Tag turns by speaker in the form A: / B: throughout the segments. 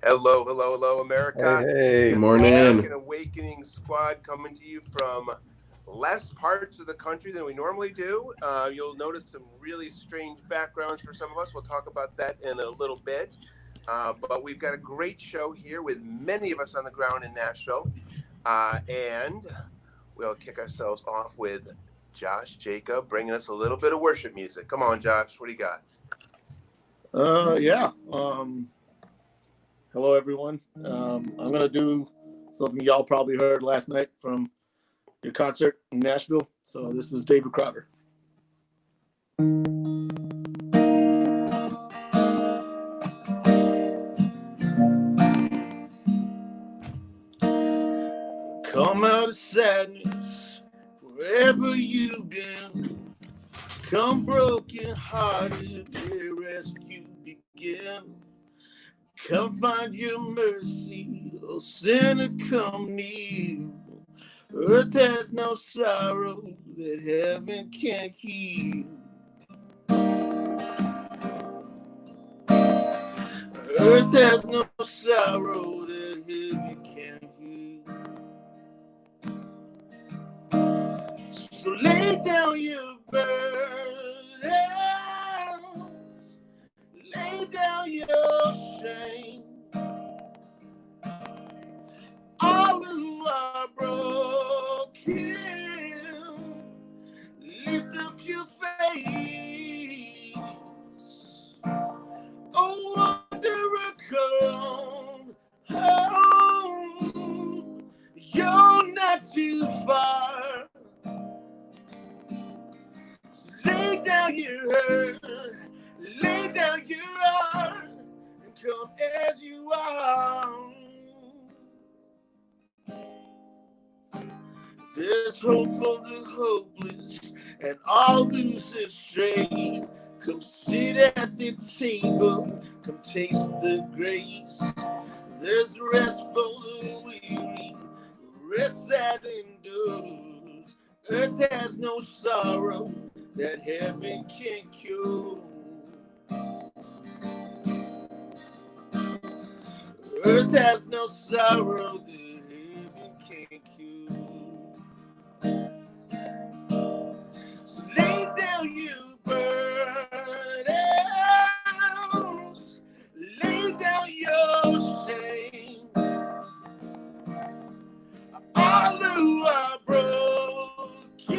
A: Hello, hello, hello,
B: Hey,
A: America.
B: hey,
A: The
B: morning.
A: American Awakening Squad coming to you from less parts of the country than we normally do. You'll notice some really strange backgrounds for some of us. We'll talk about that in a little bit. But we've got a great show here with many of us on the ground in Nashville. And we'll kick ourselves off with Josh Jacob bringing us a little bit of worship music. Come on, Josh. What do you got?
C: Yeah. Hello, everyone. I'm going to do something y'all probably heard last night from your concert in Nashville. So this is David Crowder. Come out of sadness wherever you've been. Come broken hearted where rescue begin. Come find your mercy, oh sinner, come near. Earth has no sorrow that heaven can't heal. Earth has no sorrow that heaven can't heal. So lay down your burdens, lay down your shame. All who are broken, lift up your face. Oh, wanderer, come home. You're not too far. So lay down your hurt, lay down your heart, and come as you are. There's hope for the hopeless and all those who strayed. Come sit at the table, come taste the grace. There's rest for the weary, rest that endures. Earth has no sorrow that heaven can cure. Earth has no sorrow that heaven can cure. So lay down your burdens, lay down your shame. All who are broken,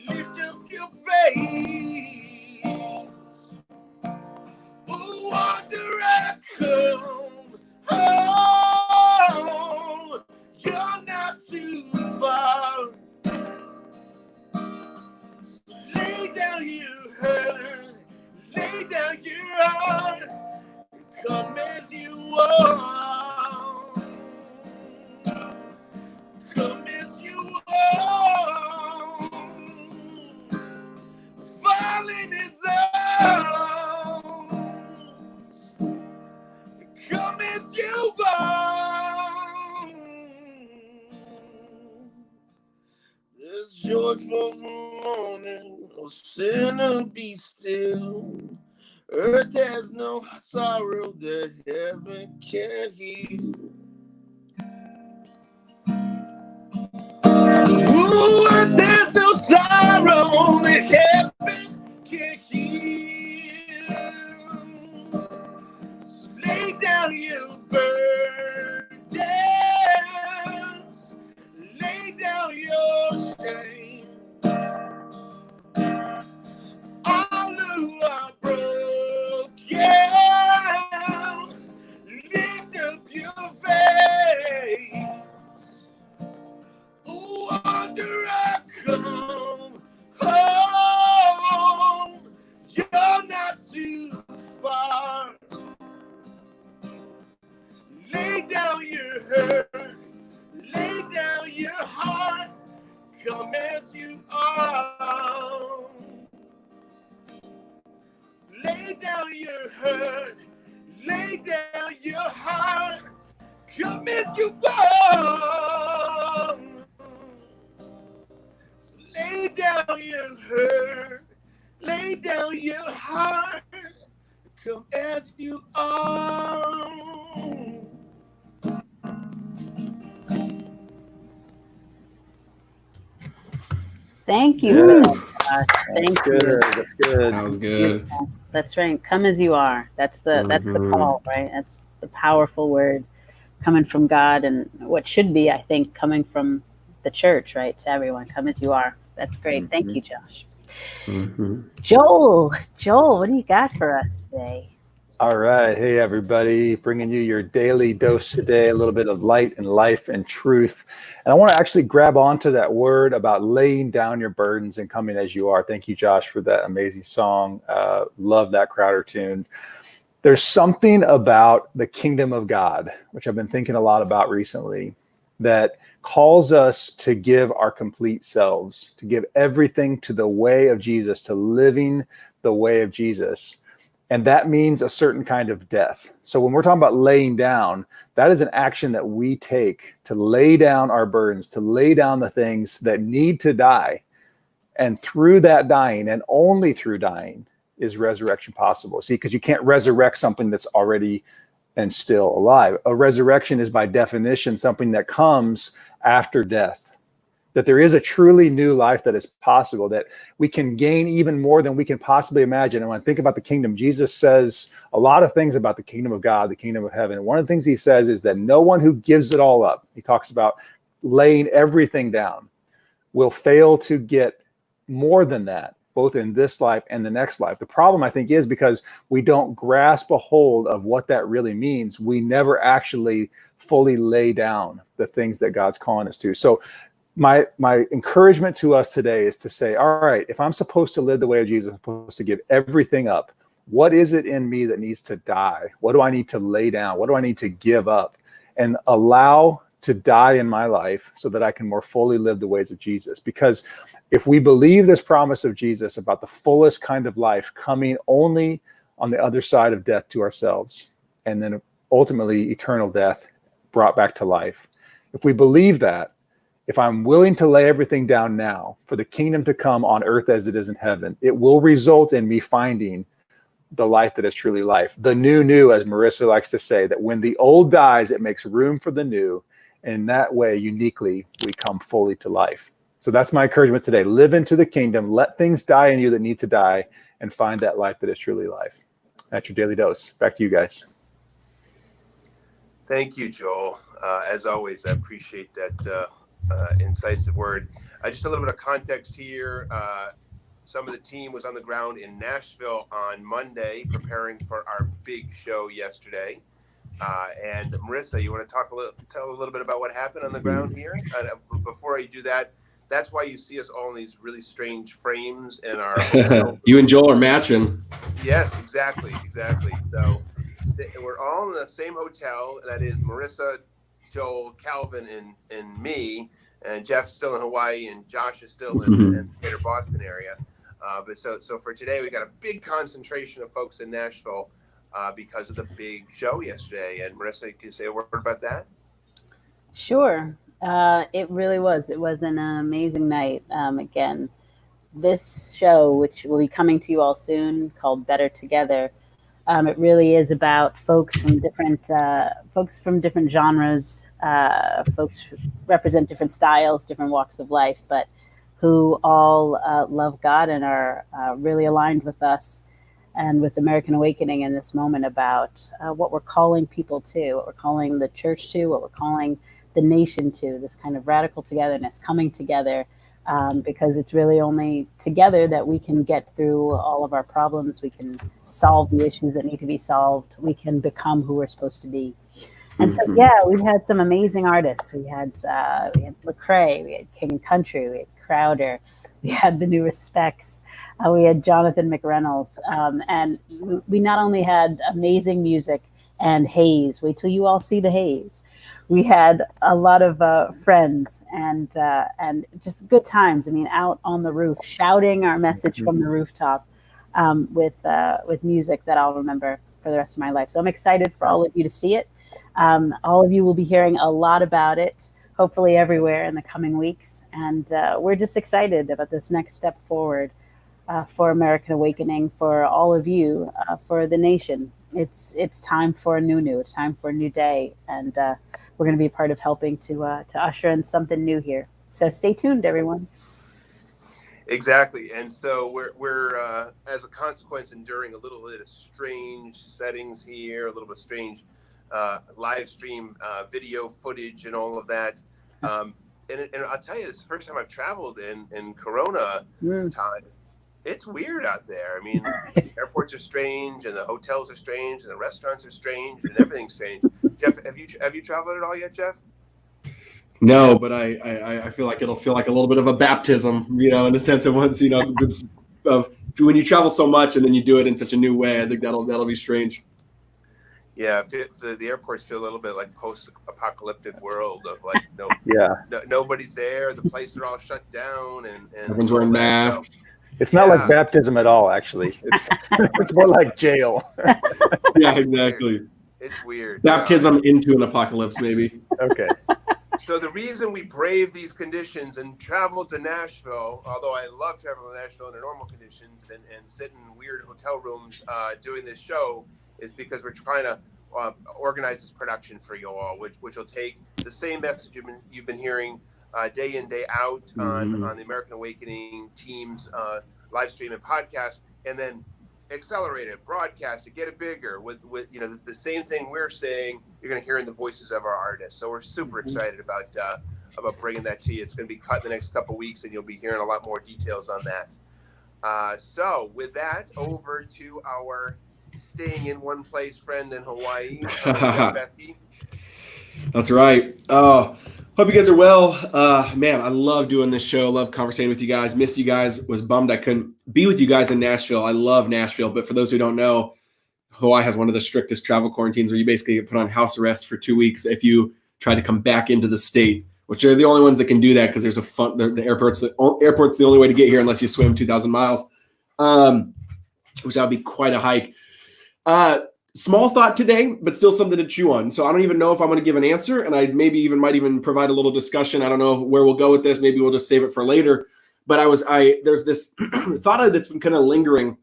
C: lift up your face. Oh, wanderer, come home. You're not too far. So lay down your hurt, lay down your heart, and come as you are. Come as you are. Falling is ours. Come as you are. There's joy for the morning, oh sinner, be still. Earth has no sorrow that heaven can't heal. Ooh, earth has no sorrow that heaven can't heal. So lay down your burdens, lay down your shame. All who are broken, lift up your face. Oh, wanderer, come home. You're not too far. Lay down your hurt, lay down your heart. Come as you are. Lay down your hurt, lay down your heart. Come as you are. So lay down your hurt, lay down your heart. come as you are.
B: Thank you.
D: Yes.
B: Thank you.
D: Good. That's good.
E: That was good.
B: That's right. Come as you are. That's the call, right? That's the powerful word coming from God, and what should be, I think, coming from the church, right? To everyone, come as you are. That's great. Thank you, Josh. Joel, what do you got for us today?
D: All right. Hey, everybody. Bringing you your daily dose today, a little bit of light and life and truth. And I want to actually grab onto that word about laying down your burdens and coming as you are. Thank you, Josh, for that amazing song. Love that Crowder tune. There's something about the kingdom of God, which I've been thinking a lot about recently, that calls us to give our complete selves, to give everything to the way of Jesus, to living the way of Jesus. And that means a certain kind of death. So when we're talking about laying down, that is an action that we take to lay down our burdens, to lay down the things that need to die. And through that dying, and only through dying, is resurrection possible. See, because you can't resurrect something that's already and still alive. A resurrection is by definition something that comes after death. That there is a truly new life that is possible, that we can gain even more than we can possibly imagine. And when I think about the kingdom, Jesus says a lot of things about the kingdom of God, the kingdom of heaven. And one of the things he says is that no one who gives it all up, he talks about laying everything down, will fail to get more than that, both in this life and the next life. The problem, I think, is because we don't grasp a hold of what that really means. We never actually fully lay down the things that God's calling us to. So my encouragement to us today is to say, all right, if I'm supposed to live the way of Jesus, I'm supposed to give everything up. What is it in me that needs to die? What do I need to lay down? What do I need to give up and allow to die in my life so that I can more fully live the ways of Jesus? Because if we believe this promise of Jesus about the fullest kind of life coming only on the other side of death to ourselves, and then ultimately eternal death brought back to life, if we believe that, if I'm willing to lay everything down now for the kingdom to come on earth as it is in heaven, it will result in me finding the life that is truly life. The new, as Marissa likes to say, that when the old dies, it makes room for the new. And that way, uniquely, we come fully to life. So that's my encouragement today. Live into the kingdom, let things die in you that need to die, and find that life that is truly life. That's your daily dose. Back to you guys.
A: Thank you, Joel. As always, I appreciate that incisive word. Just a little bit of context here. Some of the team was on the ground in Nashville on Monday preparing for our big show yesterday. And Marissa, you want to tell a little bit about what happened on the ground here? Before I do that, that's why you see us all in these really strange frames in our hotel.
E: You and Joel are matching.
A: Yes, exactly. So we're all in the same hotel. That is Marissa, Joel, Calvin, and me. And Jeff's still in Hawaii, and Josh is still in the greater Boston area. But so for today, we got a big concentration of folks in Nashville because of the big show yesterday. And Marissa, can you say a word about that?
B: Sure. It really was. It was an amazing night. Again, this show, which will be coming to you all soon, called Better Together, it really is about folks from different genres, folks who represent different styles, different walks of life, but who all love God and are really aligned with us and with American Awakening in this moment about what we're calling people to, what we're calling the church to, what we're calling the nation to, this kind of radical togetherness, coming together, because it's really only together that we can get through all of our problems. We can solve the issues that need to be solved. We can become who we're supposed to be. And so, we've had some amazing artists. We had Lecrae, we had King and Country, we had Crowder, we had the New Respects, we had Jonathan McReynolds, and we not only had amazing music and haze. Wait till you all see the haze. We had a lot of friends and just good times. I mean, out on the roof, shouting our message from the rooftop with music that I'll remember for the rest of my life. So I'm excited for all of you to see it. All of you will be hearing a lot about it, hopefully everywhere in the coming weeks. And we're just excited about this next step forward for American Awakening, for all of you, for the nation. It's time for a new. It's time for a new day, and we're going to be part of helping to usher in something new here. So stay tuned, everyone.
A: Exactly, and so we're as a consequence enduring a little bit of strange settings here, a little bit of strange live stream video footage and all of that. And I'll tell you, this is the first time I've traveled in Corona time. It's weird out there. I mean, airports are strange, and the hotels are strange, and the restaurants are strange, and everything's strange. Jeff, have you traveled at all yet, Jeff?
E: No, but I feel like it'll feel like a little bit of a baptism, in the sense of once, of when you travel so much and then you do it in such a new way. I think that'll be strange.
A: Yeah, the airports feel a little bit like post-apocalyptic world of like nobody's there, the places are all shut down, and
E: everyone's wearing masks.
A: So,
D: it's not like baptism at all, actually. It's more like jail.
E: Yeah, exactly.
A: It's weird.
E: Baptism into an apocalypse, maybe.
D: Okay.
A: So the reason we brave these conditions and travel to Nashville, although I love traveling to Nashville under normal conditions and sit in weird hotel rooms doing this show, is because we're trying to organize this production for you all, which will take the same message you've been hearing day in, day out on the American Awakening team's live stream and podcast, and then accelerate it, broadcast it, get it bigger with the same thing we're saying. You're going to hear in the voices of our artists. So we're super excited about bringing that to you. It's going to be cut in the next couple of weeks, and you'll be hearing a lot more details on that. So with that, over to our staying in one place friend in Hawaii, Becky.
E: That's right. Hope you guys are well. Man, I love doing this show. Love conversating with you guys. Missed you guys. Was bummed I couldn't be with you guys in Nashville. I love Nashville. But for those who don't know, Hawaii has one of the strictest travel quarantines where you basically get put on house arrest for 2 weeks if you try to come back into the state, which are the only ones that can do that because there's the airport's the only way to get here unless you swim 2,000 miles, which that would be quite a hike. Small thought today, but still something to chew on. So I don't even know if I'm going to give an answer, and I might even provide a little discussion. I don't know where we'll go with this. Maybe we'll just save it for later. But there's this thought that's been kind of lingering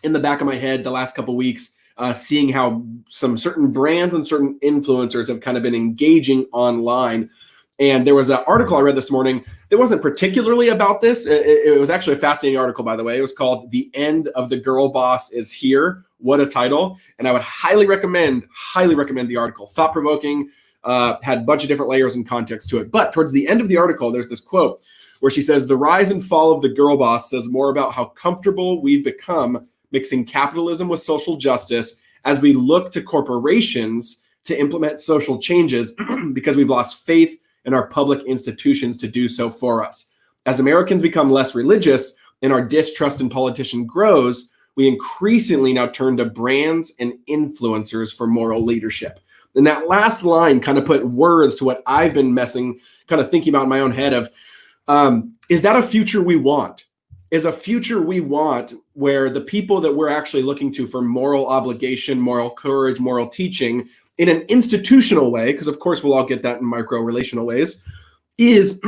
E: in the back of my head the last couple of weeks, seeing how some certain brands and certain influencers have kind of been engaging online. And there was an article I read this morning that wasn't particularly about this. It was actually a fascinating article, by the way. It was called "The End of the Girl Boss is Here." What a title. And I would highly recommend the article. Thought-provoking, had a bunch of different layers and context to it. But towards the end of the article, there's this quote where she says, "The rise and fall of the girl boss says more about how comfortable we've become mixing capitalism with social justice as we look to corporations to implement social changes because we've lost faith in our public institutions to do so for us. As Americans become less religious and our distrust in politicians grows, we increasingly now turn to brands and influencers for moral leadership." And that last line kind of put words to what I've been kind of thinking about in my own head of, is that a future we want? Is a future we want where the people that we're actually looking to for moral obligation, moral courage, moral teaching in an institutional way, because of course we'll all get that in micro relational ways, is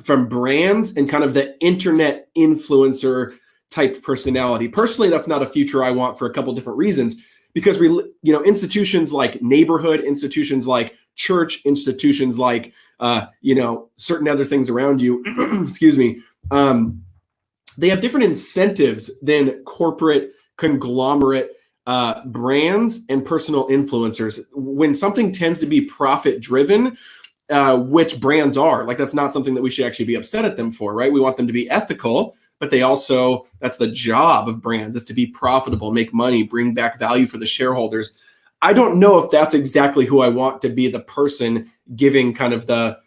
E: from brands and kind of the internet influencer type personality. Personally, that's not a future I want for a couple different reasons, because institutions like neighborhood, institutions like church, institutions like certain other things around you, excuse me, they have different incentives than corporate conglomerate brands and personal influencers. When something tends to be profit driven, which brands are, like, that's not something that we should actually be upset at them for, right? We want them to be ethical, but that's the job of brands, is to be profitable, make money, bring back value for the shareholders. I don't know if that's exactly who I want to be the person giving kind of the,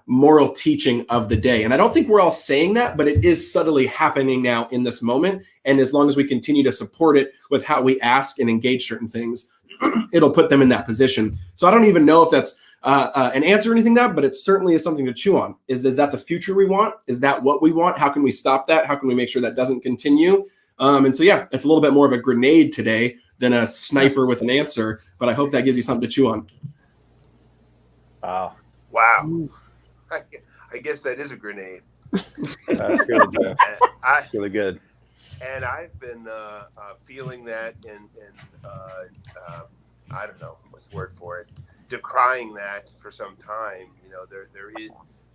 E: moral teaching of the day. And I don't think we're all saying that, but it is subtly happening now in this moment. And as long as we continue to support it with how we ask and engage certain things, it'll put them in that position. So I don't even know if that's an answer or anything but it certainly is something to chew on. Is that the future we want? Is that what we want? How can we stop that? How can we make sure that doesn't continue? And so, yeah, it's a little bit more of a grenade today than a sniper with an answer, but I hope that gives you something to chew on.
A: Wow. I guess that is a grenade.
D: That's good, Jeff.
A: I,
D: Really good.
A: and I've been feeling that and I don't know what's the word for it, decrying that for some time. You know,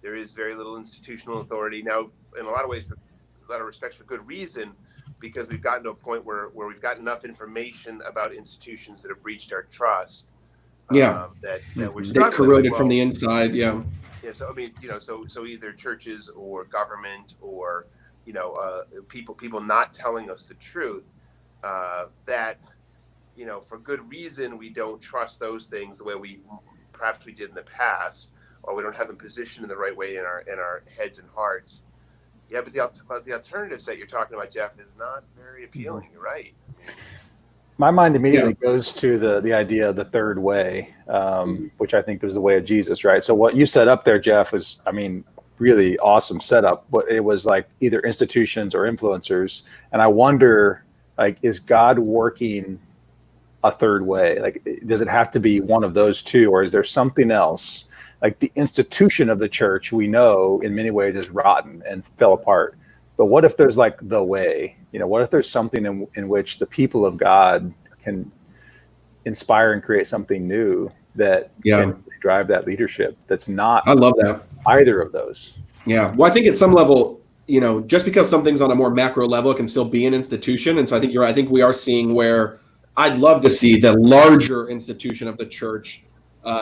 A: there is very little institutional authority now. In a lot of ways, for a lot of respects, for good reason, because we've gotten to a point where we've got enough information about institutions that have breached our trust.
E: Yeah.
A: That we're
E: They
A: struggling.
E: corroded
A: Like,
E: from the inside. Yeah.
A: Yeah. So I mean, you know, so either churches or government or people not telling us the truth. That for good reason we don't trust those things the way we perhaps we did in the past, or we don't have them positioned in the right way in our heads and hearts. Yeah, but the alternatives that you're talking about, Jeff, is not very appealing. You're right.
D: My mind immediately goes to the idea of the third way, which I think was the way of Jesus, right? So what you set up there, Jeff, was, I mean, really awesome setup. But it was like either institutions or influencers, and I wonder, like, is God working a third way? Like, does it have to be one of those two, or is there something else? Like the institution of the church, we know in many ways is rotten and fell apart. But what if there's like the way? What if there's something in which the people of God can inspire and create something new that can drive that leadership? That's not.
E: I love that.
D: Either of those.
E: Yeah. Well, I think at some level, just because something's on a more macro level, it can still be an institution. And so I think you're right. I think we are seeing where I'd love to see the larger institution of the church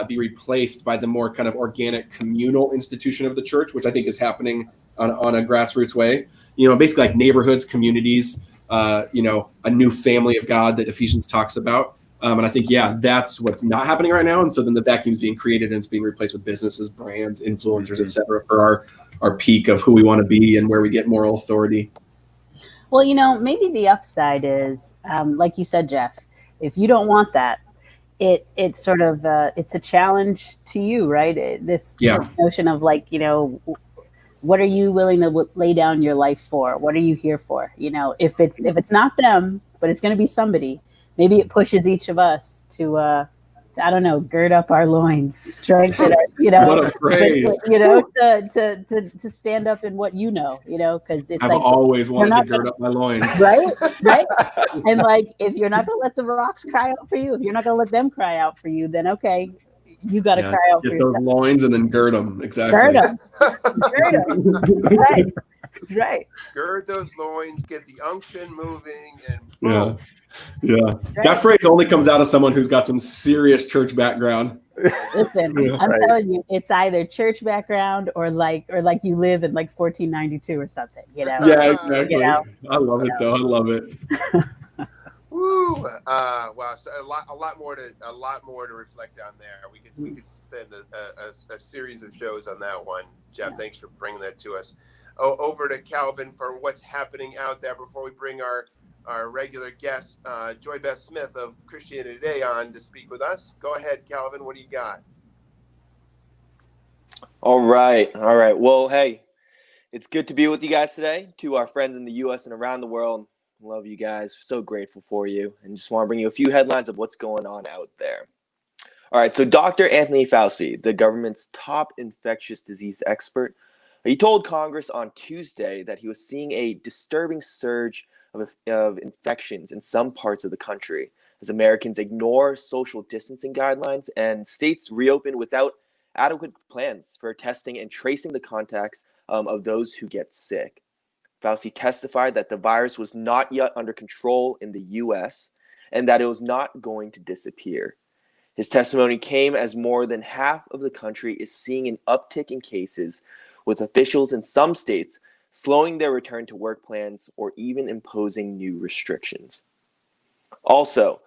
E: be replaced by the more kind of organic communal institution of the church, which I think is happening on a grassroots way. Basically like neighborhoods, communities, a new family of God that Ephesians talks about. And I think, that's what's not happening right now. And so then the vacuum's being created and it's being replaced with businesses, brands, influencers, et cetera, for our peak of who we want to be and where we get moral authority.
B: Well, maybe the upside is, like you said, Jeff, if you don't want that, it's sort of it's a challenge to you, right? This notion of like, what are you willing to lay down your life for? What are you here for? If it's not them, but it's going to be somebody, maybe it pushes each of us to I don't know, gird up our loins, strengthen our,
E: what a phrase,
B: to stand up in what because it's
E: I've
B: like
E: always wanted to gird up my loins,
B: right? And like, if you're not gonna let the rocks cry out for you, if you're not gonna let them cry out for you, then okay, you got to cry out for yourself.
E: Get those loins and then gird them. Exactly.
B: Gird them. That's right. That's right.
A: Gird those loins, get the unction moving, and boom.
E: Yeah. Right. That phrase only comes out of someone who's got some serious church background.
B: Listen, I'm telling you, it's either church background or like you live in like 1492 or something,
E: Yeah, exactly. I love it though. I love it.
A: Woo! Wow, so a lot more to reflect on there. We could spend a series of shows on that one. Jeff, thanks for bringing that to us. Over to Calvin for what's happening out there before we bring our regular guest, Joy Beth Smith of Christianity Today, on to speak with us. Go ahead, Calvin. What do you got?
F: All right. Well, hey, it's good to be with you guys today. To our friends in the U.S. and around the world, love you guys. So grateful for you. And just want to bring you a few headlines of what's going on out there. All right. So Dr. Anthony Fauci, the government's top infectious disease expert, he told Congress on Tuesday that he was seeing a disturbing surge of infections in some parts of the country as Americans ignore social distancing guidelines and states reopen without adequate plans for testing and tracing the contacts of those who get sick. Fauci testified that the virus was not yet under control in the U.S. and that it was not going to disappear. His testimony came as more than half of the country is seeing an uptick in cases, with officials in some states slowing their return to work plans or even imposing new restrictions. Also,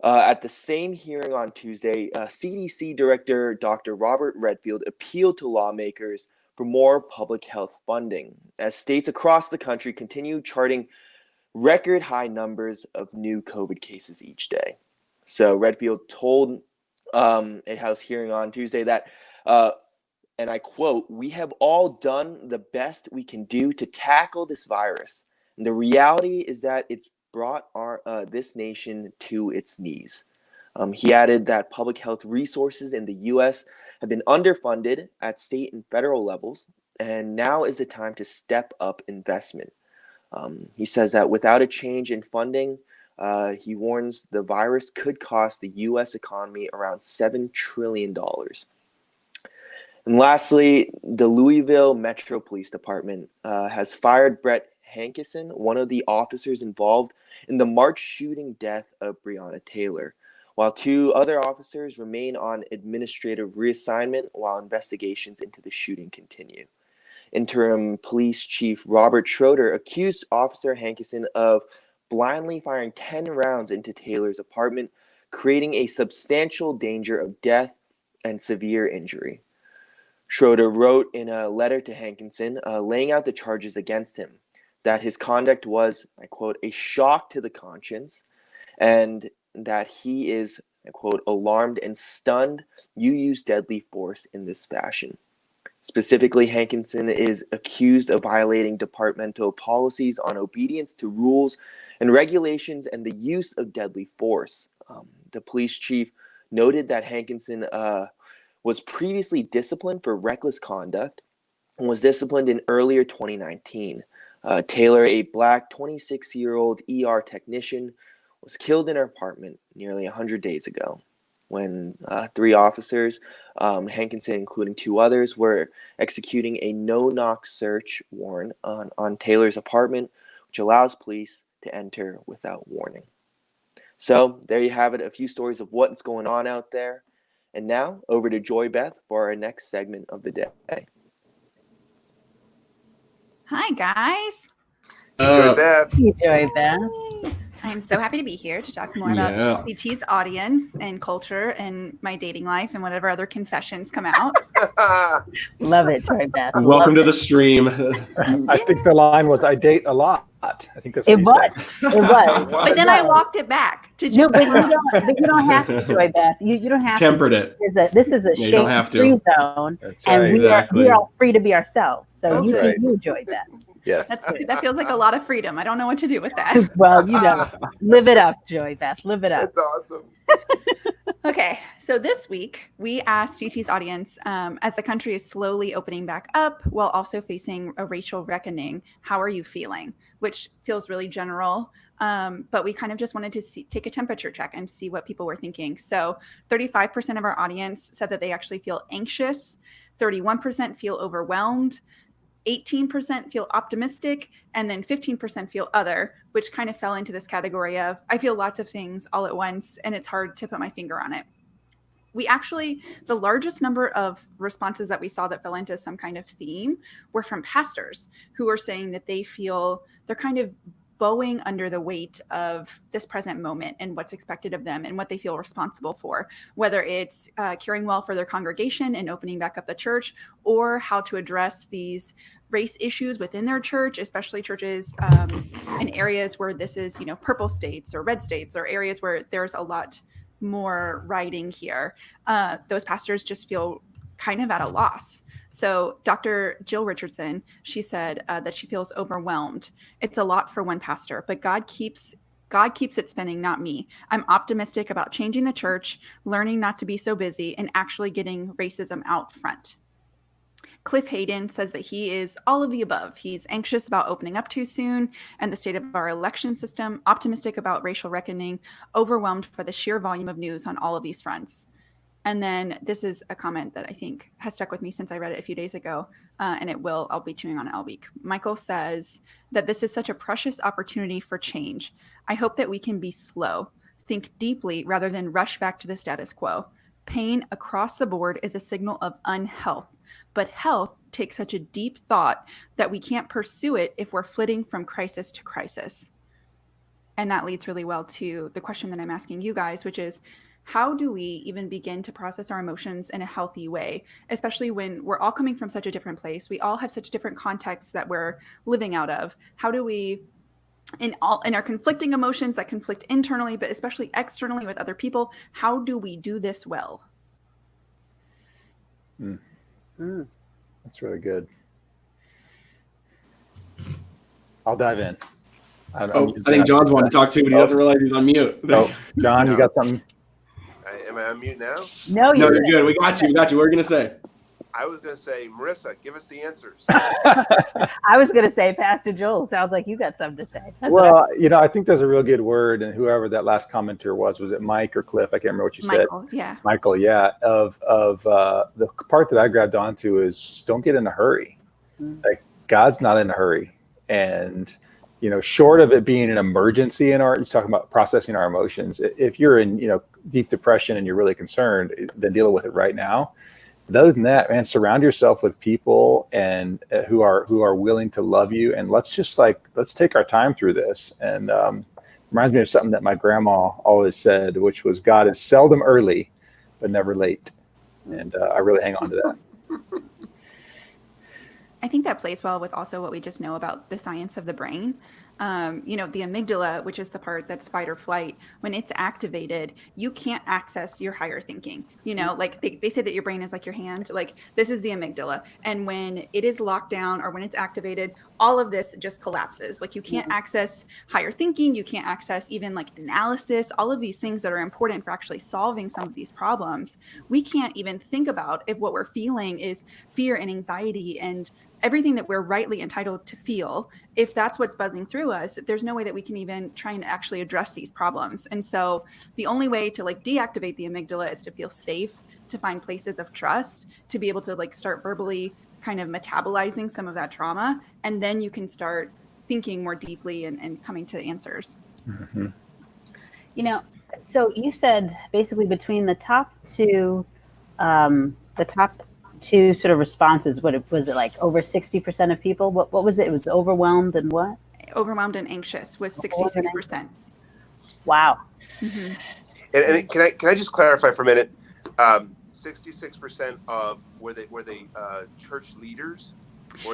F: at the same hearing on Tuesday, CDC Director Dr. Robert Redfield appealed to lawmakers for more public health funding as states across the country continue charting record high numbers of new COVID cases each day. So Redfield told a House hearing on Tuesday that and I quote, "We have all done the best we can do to tackle this virus. And the reality is that it's brought this nation to its knees." He added that public health resources in the U.S. have been underfunded at state and federal levels, and now is the time to step up investment. He says that without a change in funding, he warns the virus could cost the U.S. economy around $7 trillion. And lastly, the Louisville Metro Police Department has fired Brett Hankison, one of the officers involved in the March shooting death of Breonna Taylor, while 2 other officers remain on administrative reassignment while investigations into the shooting continue. Interim Police Chief Robert Schroeder accused Officer Hankison of blindly firing 10 rounds into Taylor's apartment, creating a substantial danger of death and severe injury. Schroeder wrote in a letter to Hankison, laying out the charges against him, that his conduct was, I quote, a shock to the conscience, and that he is, I quote, alarmed and stunned you use deadly force in this fashion. Specifically, Hankison is accused of violating departmental policies on obedience to rules and regulations and the use of deadly force. The police chief noted that Hankison was previously disciplined for reckless conduct and was disciplined in earlier 2019. Taylor, a black 26-year-old ER technician, was killed in her apartment nearly 100 days ago when 3 officers, Hankison including 2 others, were executing a no-knock search warrant on Taylor's apartment, which allows police to enter without warning. So there you have it, a few stories of what's going on out there. And now over to Joy Beth for our next segment of the day.
G: Hi, guys.
A: Joy Beth.
B: You Joy Beth.
G: I'm so happy to be here to talk more about CT's audience and culture and my dating life and whatever other confessions come out.
B: Love it, Joy Beth.
E: Welcome to the stream.
D: I think the line was, I date a lot. I think that's what
B: It
D: you
B: was.
D: said.
B: It was.
G: But then I walked it back to
B: No,
G: just
B: but you don't have to, Joy Beth. You don't have
E: Tempered
B: to.
E: it.
B: This is a
E: Yeah, you don't have to.
B: shame-free zone,
D: That's
B: and
D: right.
E: Exactly.
B: we are all free to be ourselves. So
G: That's
B: you
D: right.
B: be you, Joy Beth.
D: Yes.
G: that feels like a lot of freedom. I don't know what to do with that.
B: Well, live it up, Joy Beth. Live it up.
A: That's awesome.
G: Okay, so this week we asked CT's audience, as the country is slowly opening back up while also facing a racial reckoning, how are you feeling? Which feels really general, but we kind of just wanted to take a temperature check and see what people were thinking. So 35% of our audience said that they actually feel anxious, 31% feel overwhelmed, 18% feel optimistic, and then 15% feel other, which kind of fell into this category of, I feel lots of things all at once, and it's hard to put my finger on it. The largest number of responses that we saw that fell into some kind of theme were from pastors who are saying that they feel they're kind of bowing under the weight of this present moment and what's expected of them and what they feel responsible for, whether it's caring well for their congregation and opening back up the church, or how to address these race issues within their church, especially churches in areas where this is, purple states or red states or areas where there's a lot more writing here. Those pastors just feel kind of at a loss. So Dr. Jill Richardson, she said that she feels overwhelmed. It's a lot for one pastor, but God keeps it spinning, not me. I'm optimistic about changing the church, learning not to be so busy, and actually getting racism out front. Cliff Hayden says that he is all of the above. He's anxious about opening up too soon and the state of our election system, optimistic about racial reckoning, overwhelmed by the sheer volume of news on all of these fronts. And then this is a comment that I think has stuck with me since I read it a few days ago, and I'll be chewing on it all week. Michael says that this is such a precious opportunity for change. I hope that we can be slow, think deeply rather than rush back to the status quo. Pain across the board is a signal of unhealth, but health takes such a deep thought that we can't pursue it if we're flitting from crisis to crisis. And that leads really well to the question that I'm asking you guys, which is, how do we even begin to process our emotions in a healthy way, especially when we're all coming from such a different place? We all have such different contexts that we're living out of. How do we, in our conflicting emotions that conflict internally, but especially externally with other people, how do we do this well?
D: That's really good. I'll dive in.
E: I think John's wanting to talk too, but he doesn't realize he's on mute.
D: Oh, John, you got something?
A: Am I on mute now?
B: No,
E: No, you're good. We got you. What were you going to say?
A: I was going to say, Marissa, give us the answers.
B: I was going to say, Pastor Joel, sounds like you got something to say. That's
D: Well, you know, I think there's a real good word, and whoever that last commenter was it Mike or Cliff? I can't remember what you said.
G: Yeah.
D: Michael, yeah. Of the part that I grabbed onto is don't get in a hurry. Like God's not in a hurry, and you know, short of it being an emergency in you're talking about processing our emotions. If you're in deep depression and you're really concerned, then deal with it right now. But other than that, man, surround yourself with people and who are willing to love you, and let's take our time through this. And reminds me of something that my grandma always said, which was, God is seldom early, but never late. And I really hang on to that.
G: I think that plays well with also what we just know about the science of the brain. The amygdala, which is the part that's fight or flight, when it's activated, you can't access your higher thinking. Like they say that your brain is like your hand, like this is the amygdala. And when it is locked down or when it's activated, all of this just collapses. Like you can't access higher thinking. You can't access even like analysis, all of these things that are important for actually solving some of these problems. We can't even think about if what we're feeling is fear and anxiety and everything that we're rightly entitled to feel. If that's what's buzzing through us, there's no way that we can even try and actually address these problems. And so the only way to like deactivate the amygdala is to feel safe, to find places of trust, to be able to like start verbally kind of metabolizing some of that trauma. And then you can start thinking more deeply and coming to answers.
D: Mm-hmm.
B: So you said basically between the top two sort of responses, what was it, like over 60% of people? What was it? It was overwhelmed and what?
G: Overwhelmed and anxious was 66%.
B: Wow.
G: Mm-hmm.
A: And can I just clarify for a minute? 66% of were they church leaders?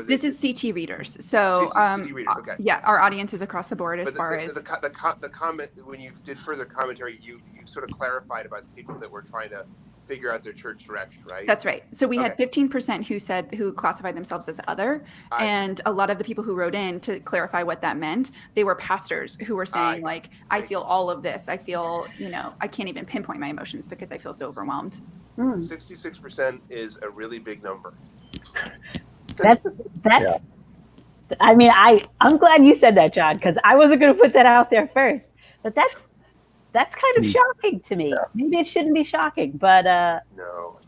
G: This is CT readers. So
A: CT readers, okay.
G: Yeah, our audience is across the board as
A: But
G: far as
A: the comment when you did further commentary, you sort of clarified about people that were trying to figure out their church direction, right?
G: That's right. So we had 15% who classified themselves as other, and a lot of the people who wrote in to clarify what that meant, they were pastors who were saying I feel all of this. I feel, I can't even pinpoint my emotions because I feel so overwhelmed.
A: 66% is a really big number.
B: That's I mean, I'm glad you said that, John, because I wasn't going to put that out there first, but that's kind of shocking to me. Maybe it shouldn't be shocking, but
A: no.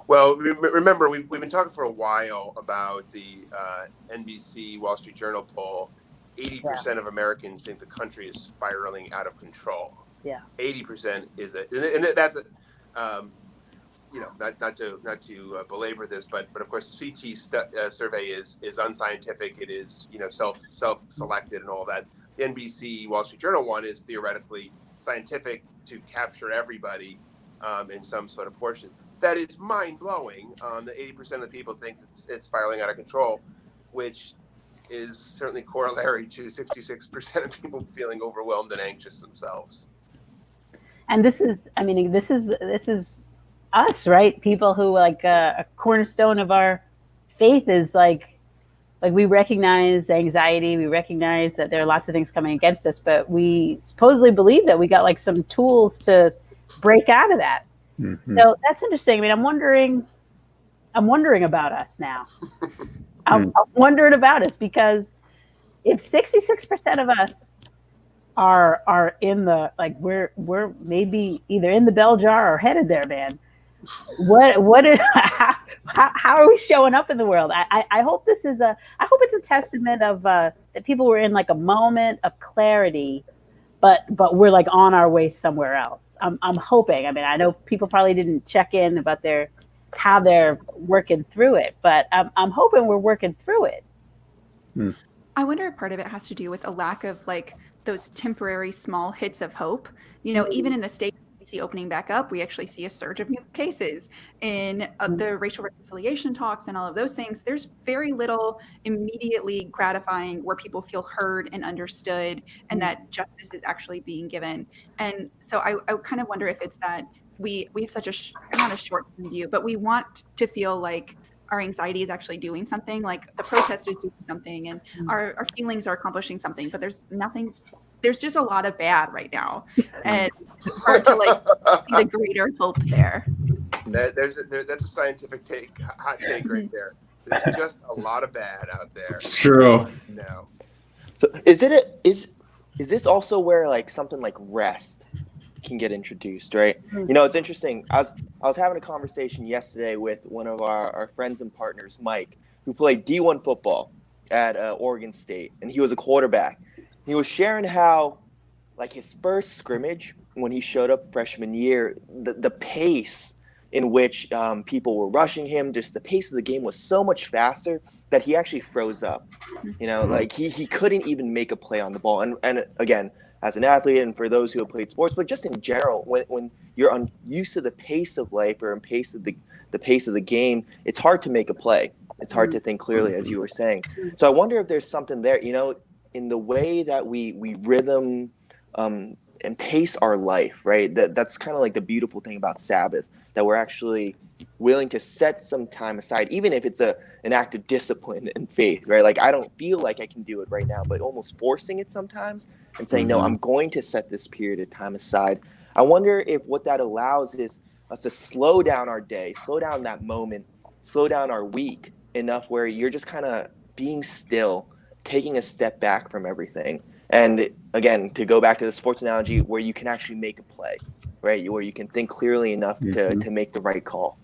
A: Well, remember we've been talking for a while about the NBC Wall Street Journal poll. 80% of Americans think the country is spiraling out of control.
B: Yeah.
A: 80% and that's not to belabor this, but of course CT survey is unscientific. It is self-selected and all that. The NBC Wall Street Journal one is theoretically scientific to capture everybody in some sort of portion. That is mind-blowing. That 80% of the people think that it's spiraling out of control, which is certainly corollary to 66% of people feeling overwhelmed and anxious themselves.
B: And this is us, right? People who a cornerstone of our faith is like we recognize anxiety, we recognize that there are lots of things coming against us, but we supposedly believe that we got like some tools to break out of that. Mm-hmm. So that's interesting. I mean, I'm wondering about us now. I'm wondering about us because if 66% of us are in the we're maybe either in the bell jar or headed there, man. How are we showing up in the world? I hope it's a testament of that people were in like a moment of clarity, but we're like on our way somewhere else. I'm hoping. I mean, I know people probably didn't check in about how they're working through it, but I'm hoping we're working through it.
G: I wonder if part of it has to do with a lack of like those temporary small hits of hope. Even in the States, we see opening back up, we actually see a surge of new cases in the racial reconciliation talks and all of those things. There's very little immediately gratifying where people feel heard and understood and that justice is actually being given. And so I kind of wonder if it's that we have such not a short-term view, but we want to feel like our anxiety is actually doing something, like the protest is doing something and our feelings are accomplishing something, but there's just a lot of bad right now, and it's hard to see the greater hope there.
A: That's a scientific hot take right there. There's just a lot of bad out there.
E: It's true.
A: No.
F: So is this also where like something like rest can get introduced, right? You know, it's interesting. I was having a conversation yesterday with one of our friends and partners, Mike, who played D1 football at Oregon State, and he was a quarterback. He was sharing how, like, his first scrimmage when he showed up freshman year, the pace in which people were rushing him, just the pace of the game was so much faster that he actually froze up. You know, like he couldn't even make a play on the ball. And again, as an athlete and for those who have played sports, but just in general, when you're used to the pace of life or pace of the pace of the game, it's hard to make a play. It's hard to think clearly, as you were saying. So I wonder if there's something there, you know, in the way that we rhythm and pace our life, right? That's kind of like the beautiful thing about Sabbath, that we're actually willing to set some time aside, even if it's an act of discipline and faith, right? Like, I don't feel like I can do it right now, but almost forcing it sometimes and saying, no, I'm going to set this period of time aside. I wonder if what that allows is us to slow down our day, slow down that moment, slow down our week enough where you're just kind of being still, taking a step back from everything. And again, to go back to the sports analogy, where you can actually make a play, right? Where you can think clearly enough to make the right call.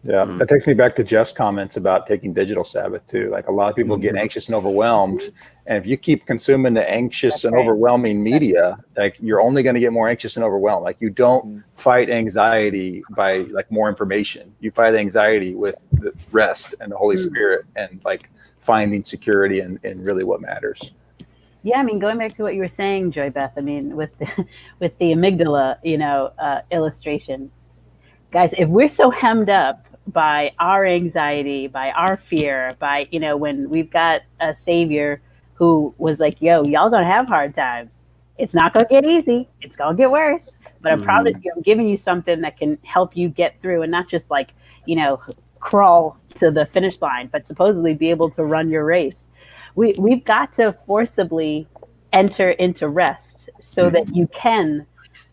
D: Yeah, that takes me back to Jeff's comments about taking digital Sabbath too. Like, a lot of people get anxious and overwhelmed, and if you keep consuming the anxious and overwhelming media, like, you're only going to get more anxious and overwhelmed. Like, you don't fight anxiety by like more information. You fight anxiety with the rest and the Holy Spirit, and like finding security in really what matters.
B: Yeah, I mean, going back to what you were saying, Joy Beth, I mean, with the amygdala, you know, illustration, guys, if we're so hemmed up by our anxiety, by our fear, by, you know, when we've got a savior who was like, yo, y'all gonna have hard times. It's not gonna get easy. It's gonna get worse. But I promise you, I'm giving you something that can help you get through, and not just like, you know, crawl to the finish line, but supposedly be able to run your race. We've got to forcibly enter into rest so that you can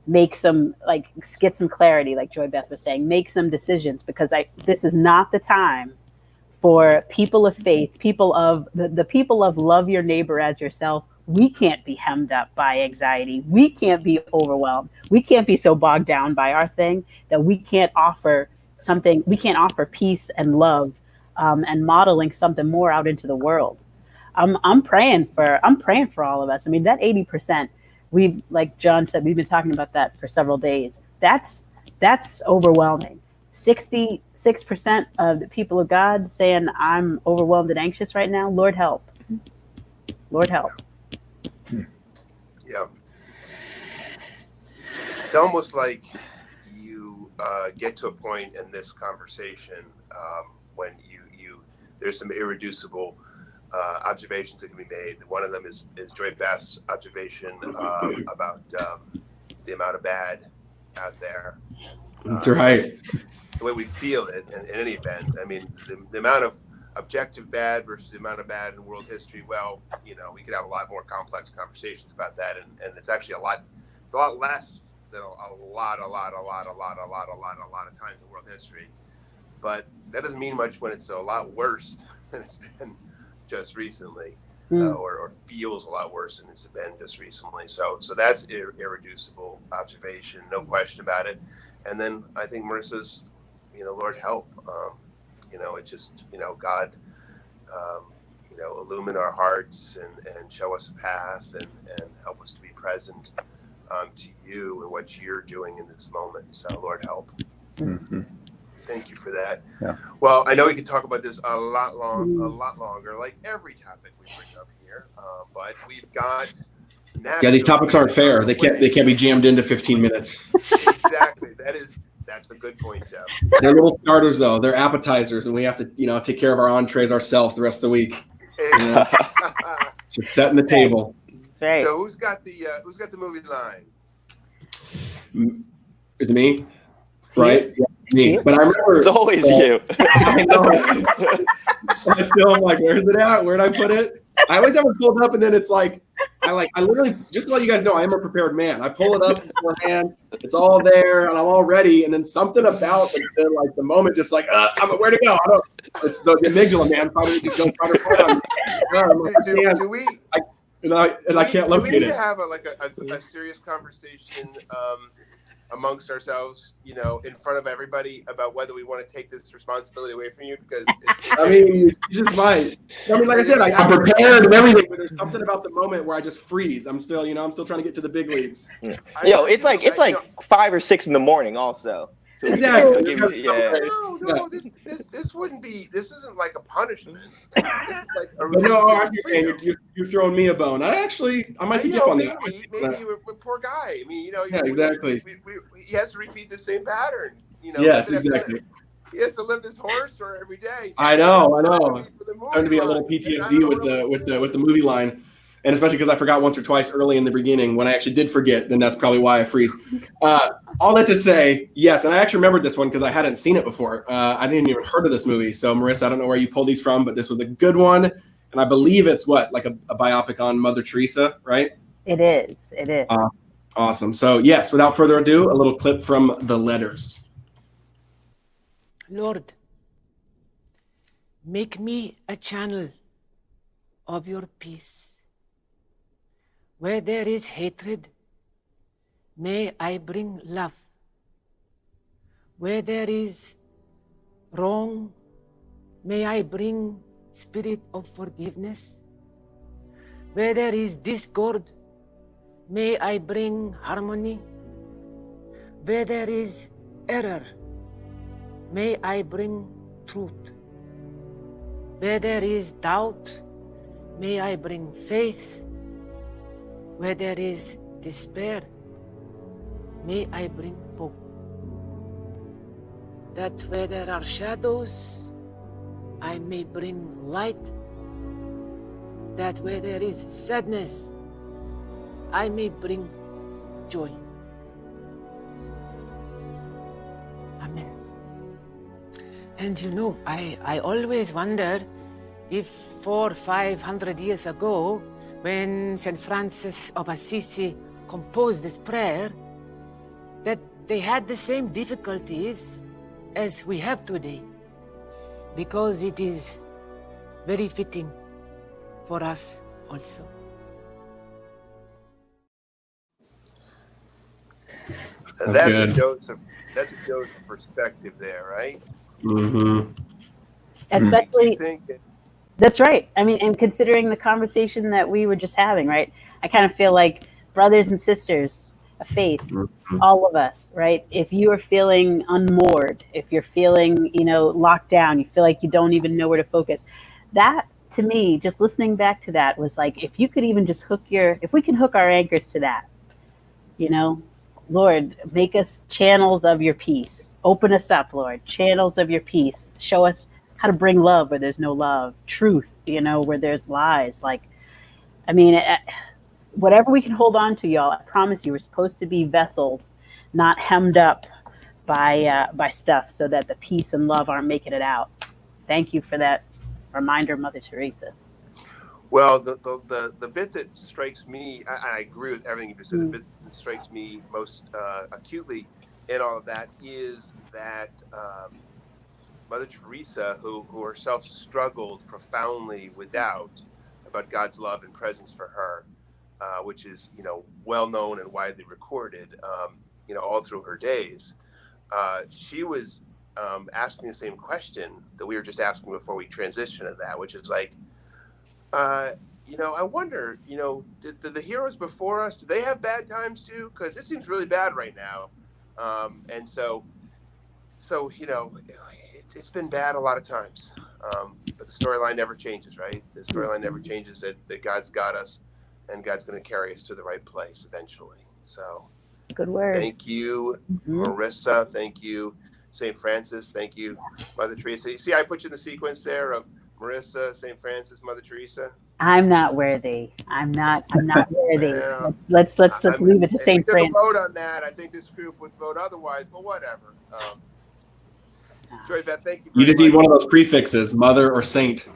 B: make some, like, get some clarity, like Joy Beth was saying, make some decisions, because this is not the time for people of faith, people of the people of love your neighbor as yourself. We can't be hemmed up by anxiety. We can't be overwhelmed. We can't be so bogged down by our thing that we can't offer something. We can't offer peace and love and modeling something more out into the world. I'm praying for all of us. I mean, that 80%, we've, like John said, we've been talking about that for several days. That's overwhelming. 66% of the people of God saying, I'm overwhelmed and anxious right now. Lord help. Lord help.
A: Yeah. It's almost like you get to a point in this conversation when you there's some irreducible observations that can be made. One of them is Joy Beth's observation about the amount of bad out there.
E: That's right.
A: The way we feel it in any event. I mean, the amount of objective bad versus the amount of bad in world history. Well, you know, we could have a lot more complex conversations about that, and it's actually a lot less than a lot of times in world history. But that doesn't mean much when it's a lot worse than it's been just recently, or feels a lot worse than it's been just recently. So that's irreducible observation, no question about it. And then I think Marissa's, you know, Lord help, you know, it just, you know, God, you know, illumine our hearts and show us a path and help us to be present to you and what you're doing in this moment. So Lord help.
D: Mm-hmm.
A: Thank you for that.
D: Yeah.
A: Well, I know we could talk about this a lot longer, like every topic we bring up here. But we've got.
E: Yeah, these topics aren't fair. They can't be jammed into 15 minutes.
A: Exactly. That's a good point, Jeff.
E: They're little starters, though. They're appetizers, and we have to, you know, take care of our entrees ourselves the rest of the week. You know? Just setting the table.
B: That's right.
A: So who's got the movie line?
E: Is it me? Right? Yeah, me. But I remember
F: It's always you.
E: I know. I still am like, where's it at? Where'd I put it? I always have it pulled up, and then it's like I literally, just to let you guys know, I am a prepared man. I pull it up beforehand. It's all there, and I'm all ready. And then something about the moment, just like, I'm where to go. I don't. It's the amygdala, man. Probably just going to fight on.
A: Do we?
E: I can't locate
A: do we need
E: it.
A: to have a serious conversation amongst ourselves, you know, in front of everybody about whether we want to take this responsibility away from you? Because
E: I mean, you just might. I mean, like I said, I'm prepared and everything, but there's something about the moment where I just freeze. I'm still trying to get to the big leagues.
F: Yo, it's like 5 or 6 in the morning, also. So
E: Exactly.
A: No, this wouldn't be. This isn't like a punishment. This is like a
E: No, I see what you're saying. You're throwing me a bone. I might take you up on that.
A: Maybe we're poor guy. I mean, you know.
E: Yeah, exactly.
A: He has to repeat the same pattern. You know.
E: Yes, exactly.
A: He has to live this horror story every day.
E: I know. Starting to be a little PTSD with the movie line. And especially because I forgot once or twice early in the beginning. When I actually did forget, then that's probably why I freeze. All that to say, yes, and I actually remembered this one because I hadn't seen it before. I didn't even heard of this movie. So, Marissa, I don't know where you pulled these from, but this was a good one. And I believe it's like a biopic on Mother Teresa, right?
B: It is.
E: Awesome. So, yes, without further ado, a little clip from The Letters.
H: Lord, make me a channel of your peace. Where there is hatred, may I bring love. Where there is wrong, may I bring spirit of forgiveness. Where there is discord, may I bring harmony. Where there is error, may I bring truth. Where there is doubt, may I bring faith. Where there is despair, may I bring hope. That where there are shadows, I may bring light. That where there is sadness, I may bring joy. Amen. And you know, I always wondered if 400 or 500 years ago, when St. Francis of Assisi composed this prayer, that they had the same difficulties as we have today, because it is very fitting for us also.
A: That's a dose of perspective there, right?
E: Mm-hmm.
B: Especially. That's right. I mean, and considering the conversation that we were just having, right? I kind of feel like brothers and sisters of faith, all of us, right? If you are feeling unmoored, if you're feeling, locked down, you feel like you don't even know where to focus. That, to me, just listening back to that was like, if you could even just if we can hook our anchors to that, Lord, make us channels of your peace. Open us up, Lord, channels of your peace. Show us how to bring love where there's no love, truth, where there's lies. Whatever we can hold on to, y'all, I promise you, we're supposed to be vessels, not hemmed up by stuff, so that the peace and love aren't making it out. Thank you for that reminder, Mother Teresa.
A: Well, the bit that strikes me, I agree with everything you just said, the bit that strikes me most acutely in all of that is that Mother Teresa, who herself struggled profoundly with doubt about God's love and presence for her, which is, well known and widely recorded, all through her days. She was asking the same question that we were just asking before we transitioned to that, which is like, I wonder, did the heroes before us, did they have bad times too? Because it seems really bad right now. And so it's been bad a lot of times, but the storyline never changes, right? The storyline never changes that God's got us, and God's going to carry us to the right place eventually. So,
B: good word.
A: Thank you, Marissa. Thank you, St. Francis. Thank you, Mother Teresa. You see, I put you in the sequence there of Marissa, St. Francis, Mother Teresa.
B: I'm not worthy. I'm not worthy. Yeah. Let's leave it to St. Francis.
A: Vote on that. I think this group would vote otherwise, but whatever. Joy Beth, thank you.
E: You just need one of those prefixes, Mother or Saint.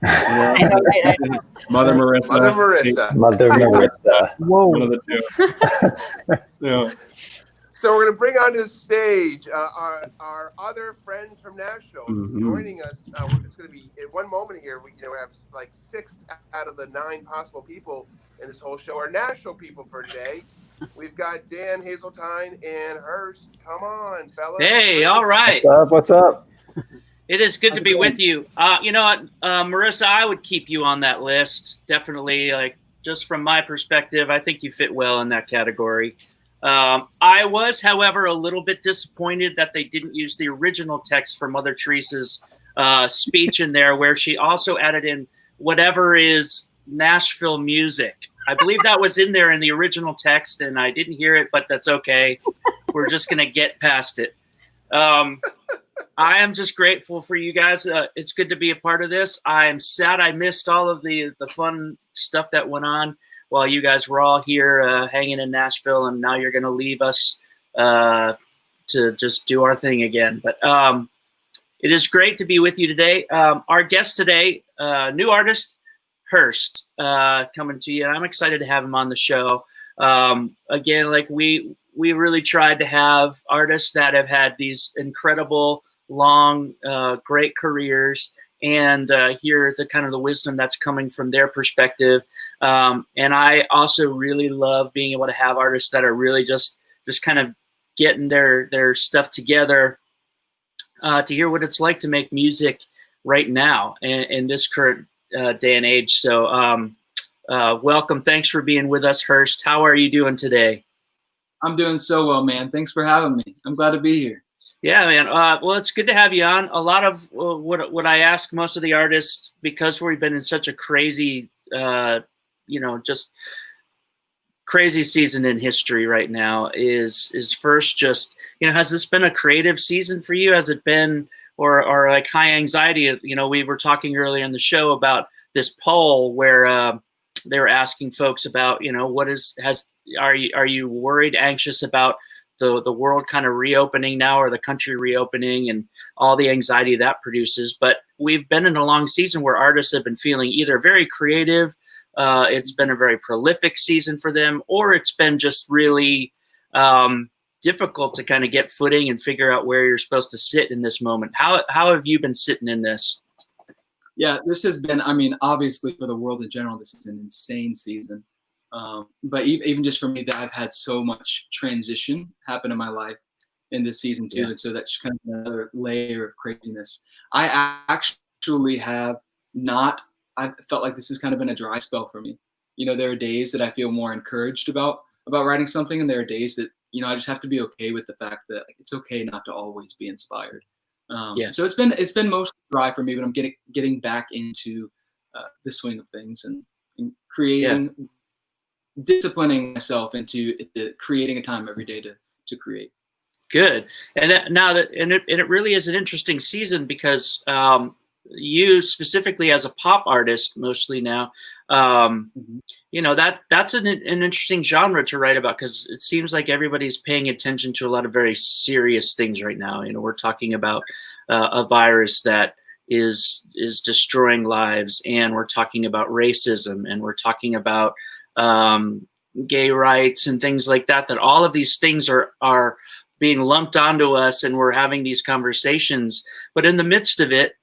B: I know, right? I know.
E: Mother Marissa.
A: Mother Marissa.
D: Mother Marissa.
E: One of the two. Yeah.
A: So we're going to bring onto the stage our other friends from Nashville
E: Mhm.
A: joining us. It's going to be in one moment here. We have like 6 out of the 9 possible people in this whole show are Nashville people for today. We've got Dan Hazeltine and Hurst. Come on, fellas.
I: Hey, all right.
D: What's up?
I: It is good to be with you. You know what, Marissa, I would keep you on that list. Definitely, like, just from my perspective, I think you fit well in that category. I was, however, a little bit disappointed that they didn't use the original text for Mother Teresa's speech in there, where she also added in whatever is Nashville music. I believe that was in there in the original text, and I didn't hear it, but that's okay. We're just going to get past it. I am just grateful for you guys. It's good to be a part of this. I am sad I missed all of the fun stuff that went on while you guys were all here hanging in Nashville, and now you're going to leave us to just do our thing again. But it is great to be with you today. Our guest today, new artist, Hurst, coming to you. I'm excited to have him on the show. Again, like we really tried to have artists that have had these incredible, long, great careers, and hear the kind of the wisdom that's coming from their perspective. And I also really love being able to have artists that are really just kind of getting their stuff together to hear what it's like to make music right now in this current day and age. So welcome. Thanks for being with us, Hurst. How are you doing today?
J: I'm doing so well, man. Thanks for having me. I'm glad to be here.
I: Yeah, man. Well, it's good to have you on. A lot of what I ask most of the artists, because we've been in such a crazy, just crazy season in history right now, is first just, has this been a creative season for you? Has it been, or like high anxiety? We were talking earlier in the show about this poll where they were asking folks about, are you worried, anxious about the world kind of reopening now, or the country reopening, and all the anxiety that produces? But we've been in a long season where artists have been feeling either very creative, it's been a very prolific season for them, or it's been just really difficult to kind of get footing and figure out where you're supposed to sit in this moment. How have you been sitting in this?
J: Yeah, this has been, obviously for the world in general, this is an insane season. But even just for me, that I've had so much transition happen in my life in this season too. Yeah. And so that's kind of another layer of craziness. I actually I felt like this has kind of been a dry spell for me. There are days that I feel more encouraged about writing something, and there are days that, I just have to be okay with the fact that it's okay not to always be inspired. So it's been mostly dry for me, but I'm getting back into the swing of things and creating, disciplining myself into creating a time every day to create.
I: Good. And it really is an interesting season because you specifically as a pop artist mostly now, that's an interesting genre to write about, because it seems like everybody's paying attention to a lot of very serious things right now. We're talking about a virus that is destroying lives, and we're talking about racism, and we're talking about gay rights and things like that all of these things are being lumped onto us, and we're having these conversations. But in the midst of it,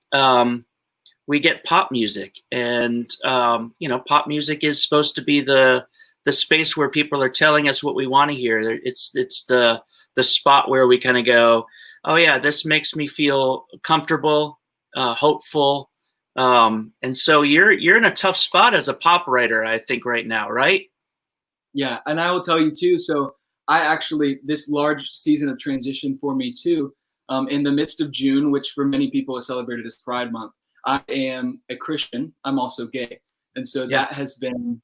I: we get pop music, and pop music is supposed to be the space where people are telling us what we want to hear. It's the spot where we kind of go, oh yeah, this makes me feel comfortable, hopeful. And so you're in a tough spot as a pop writer, I think, right now, right?
J: Yeah, and I will tell you too. So this large season of transition for me too, in the midst of June, which for many people is celebrated as Pride Month, I am a Christian. I'm also gay. And so that has been,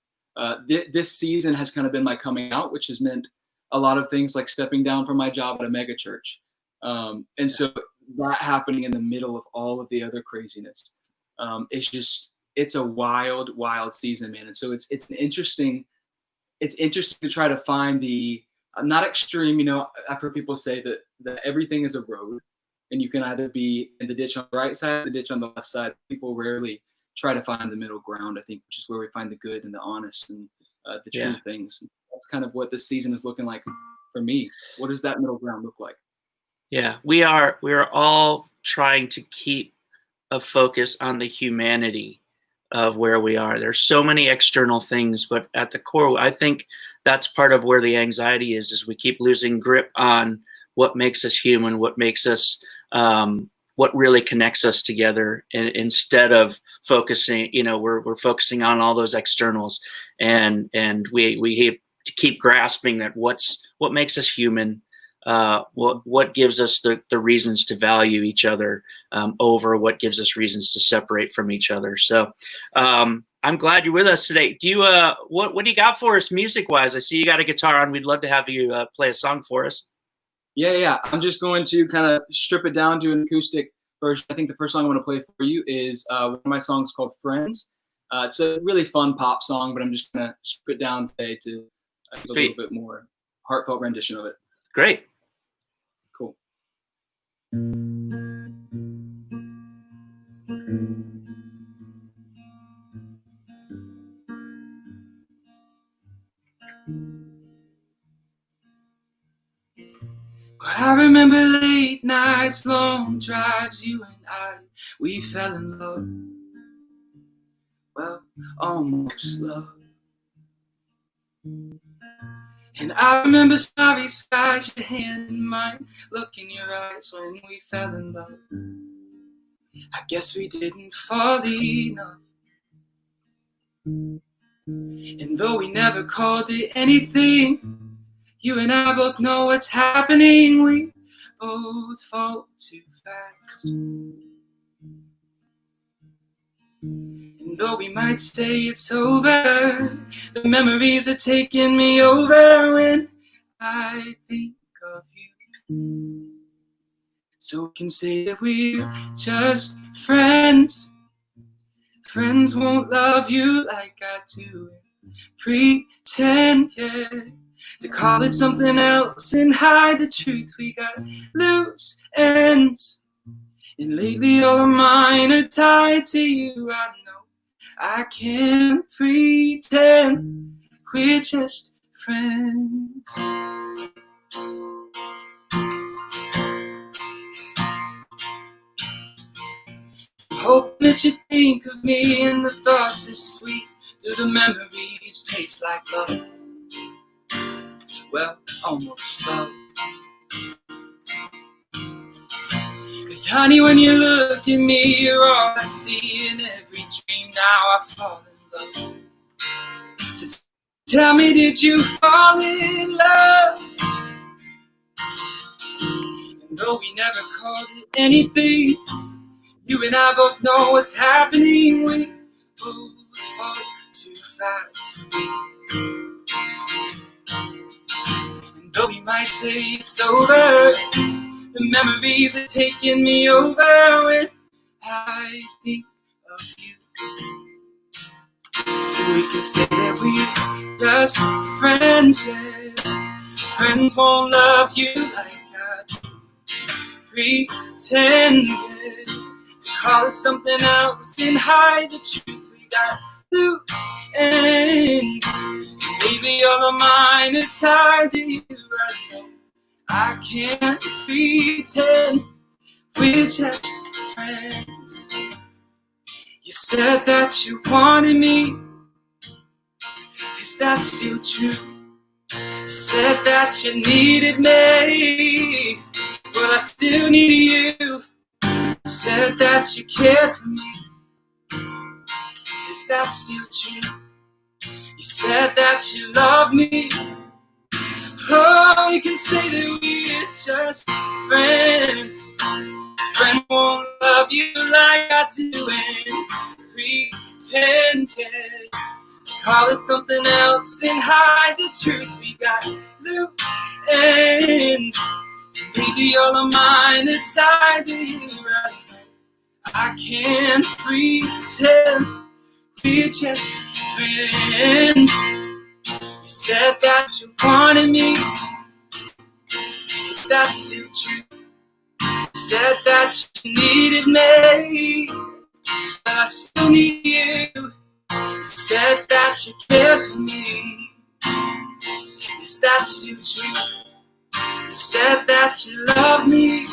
J: this season has kind of been my coming out, which has meant a lot of things like stepping down from my job at a mega church. So that happening in the middle of all of the other craziness. It's a wild, wild season, man. And so it's interesting to try to find the, not extreme, I've heard people say that everything is a road, and you can either be in the ditch on the right side or the ditch on the left side. People rarely try to find the middle ground, I think, which is where we find the good and the honest and the true things. And that's kind of what this season is looking like for me. What does that middle ground look like?
I: Yeah, we are all trying to keep a focus on the humanity of where we are. There's so many external things, but at the core, I think that's part of where the anxiety is we keep losing grip on what makes us human, what makes us, what really connects us together, and instead of focusing, we're focusing on all those externals, and we have to keep grasping that what makes us human, what gives us the reasons to value each other over what gives us reasons to separate from each other. So I'm glad you're with us today. Do you what do you got for us music wise? I see you got a guitar on. We'd love to have you play a song for us.
J: Yeah. I'm just going to kind of strip it down to an acoustic version. I think the first song I want to play for you is one of my songs called Friends. It's a really fun pop song, but I'm just going to strip it down today to a little bit more heartfelt rendition of it.
I: Great.
J: Cool. I remember late nights, long drives, you and I, we fell in love. Well, almost love. And I remember starry skies, your hand in mine, look in your eyes when we fell in love. I guess we didn't fall enough. And though we never called it anything, you and I both know what's happening. We both fall too fast. And though we might say it's over, the memories are taking me over when I think of you. So we can say that we're just friends. Friends won't love you like I do. Pretend, yeah, to call it something else and hide the truth. We got loose ends, and lately all of mine are tied to you. I know I can't pretend we're just friends. Hope that you think of me and the thoughts are sweet. Do the memories taste like love? Well, almost love. 'Cause honey, when you look at me, you're all I see. In every dream now I fall in love. So tell me, did you fall in love? And though we never called it anything, you and I both know what's happening. We both fall too fast. And though we might say it's over, the memories are taking me over when I think of you. So we can say that we're just friends, yeah. Friends won't love you like I do. Pretend, yeah, to call it something else and hide the truth. We got loose ends, maybe all of mine are tied to you. I know I can't pretend we're just friends. You said that you wanted me. Is that still true? You said that you needed me, but I still need you. You said that you cared for me. Is that still true? You said that you love me. Oh, you can say that we're just friends. Friend won't love you like I do, and pretend, yeah, to call it something else and hide the truth. We got loose ends, maybe all of mine are tied to you right now. I can't pretend we're just friends. You said that you wanted me. Is that still true? You said that you needed me. but I still need you. You said that you care for me. Is that still true? You said that you love me.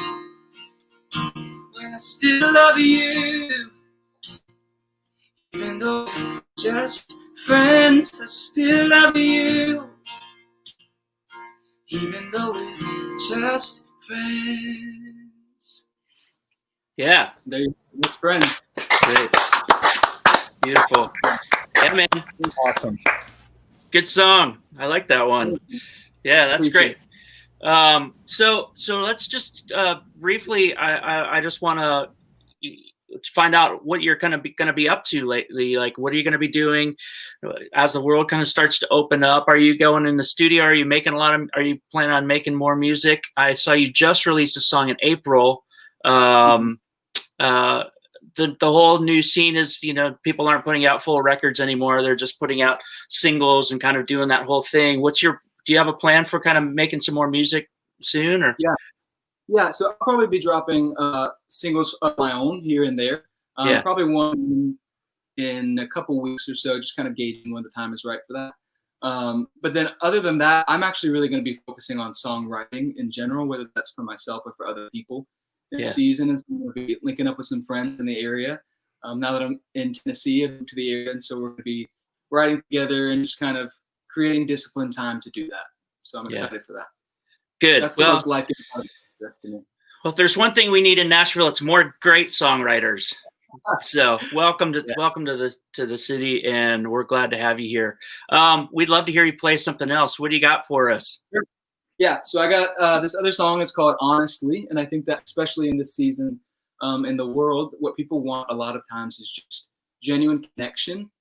J: When I still love you. Even though we're just friends, I still love you. Even though we're just friends.
I: Yeah.
J: There you go. That's friends.
I: Great. Beautiful. Yeah, man.
D: Awesome.
I: Good song. I like that one. Yeah, that's great. So let's just briefly. I just want to find out what you're going to be up to lately. Like, what are you going to be doing as the world kind of starts to open up? Are you going in the studio? Are you making are you planning on making more music? I saw you just released a song in April. The whole new scene is, people aren't putting out full records anymore. They're just putting out singles and kind of doing that whole thing. Do you have a plan for kind of making some more music soon, or?
J: Yeah. So I'll probably be dropping singles of my own here and there. Probably one in a couple weeks or so, just kind of gauging when the time is right for that. But then other than that, I'm actually really going to be focusing on songwriting in general, whether that's for myself or for other people. This season is going to be linking up with some friends in the area. Now that I'm in Tennessee, I've moved to the area, and so we're going to be writing together and just kind of creating disciplined time to do that. So I'm excited for that.
I: Good.
J: That's the most likely part of the process to me.
I: Well, if there's one thing we need in Nashville, it's more great songwriters. So welcome to the city, and we're glad to have you here. We'd love to hear you play something else. What do you got for us?
J: Sure. Yeah, so I got this other song. It's called Honestly, and I think that especially in this season, in the world, what people want a lot of times is just genuine connection,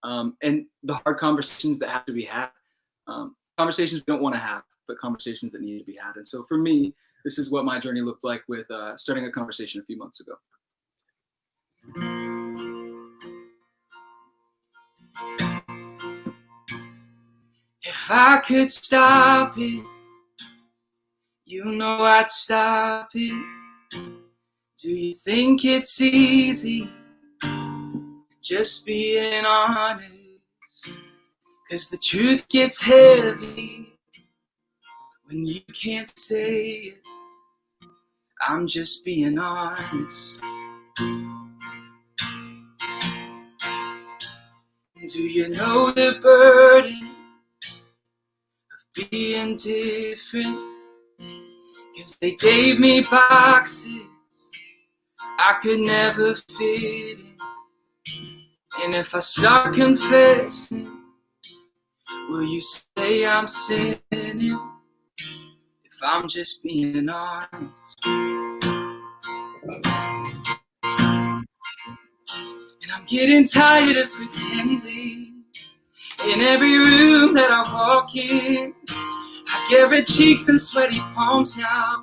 J: and the hard conversations that have to be had. Conversations we don't want to have, but conversations that need to be had. And so for me, this is what my journey looked like with starting a conversation a few months ago. If I could stop it, you know I'd stop it. Do you think it's easy just being honest? 'Cause the truth gets heavy when you can't say it. I'm just being honest. Do you know the burden of being different? 'Cause they gave me boxes I could never fit in. And if I start confessing, will you say I'm sinning? If I'm just being honest. And I'm getting tired of pretending. In every room that I walk in, I get red cheeks and sweaty palms now.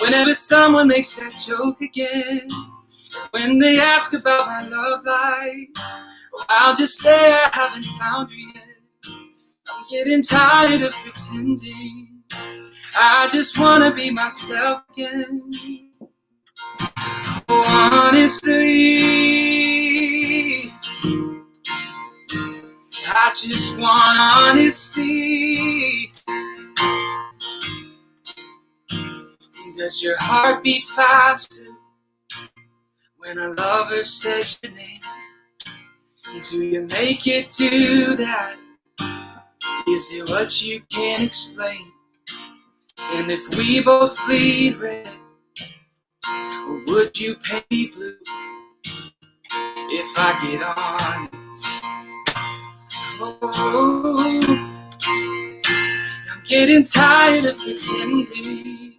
J: Whenever someone makes that joke again, when they ask about my love life, I'll just say I haven't found her yet. I'm getting tired of pretending. I just wanna be myself again. Oh, honestly, I just want honesty. Does your heart beat faster when a lover says your name? Do you make it do that? Is it what you can't explain? And if we both bleed red, or would you paint me blue if I get honest? Oh, I'm getting tired of pretending.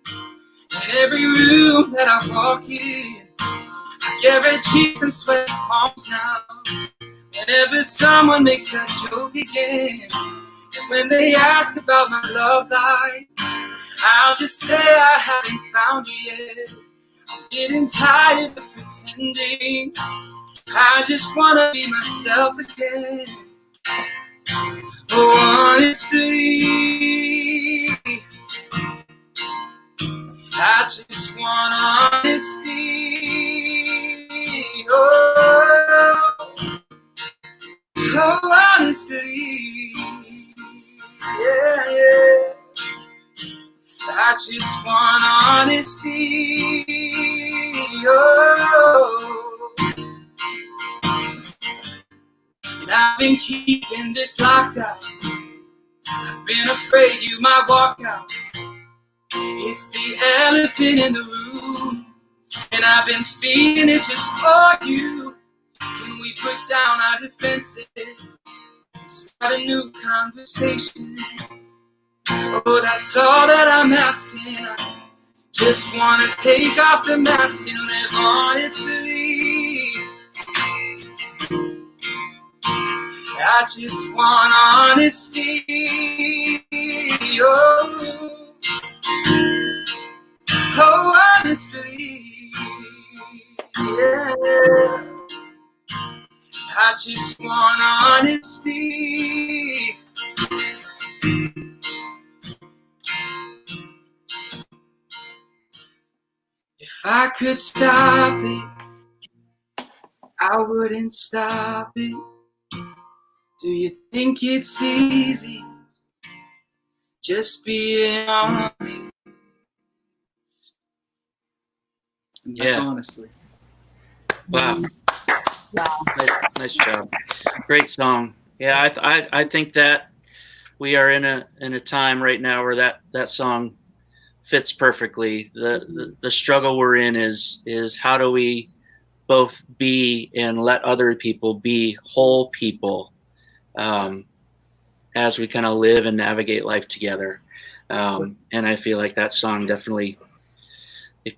J: In every room that I walk in, I get red cheeks and sweaty palms now. Whenever someone makes that joke again, and when they ask about my love life, I'll just say I haven't found her yet. I'm getting tired of pretending. I just wanna be myself again. Oh, honestly, I just want honesty. Oh,
K: Oh, honestly, yeah. I just want honesty. Oh. And I've been keeping this locked out. I've been afraid you might walk out. It's the elephant in the room. And I've been feeling it just for you. Can we put down our defenses and start a new conversation? Oh, that's all that I'm asking. I just want to take off the mask and live honestly. I just want honesty. Oh, honestly, yeah. I just want honesty. If I could stop it, I wouldn't stop it. Do you think it's easy just being honest? That's
I: Yeah.
K: honestly.
I: Wow.
B: Wow.
I: Nice job. Great song. Yeah, I think that we are in a time right now where that song fits perfectly. The struggle we're in is how do we both be and let other people be whole people as we kind of live and navigate life together. And I feel like that song definitely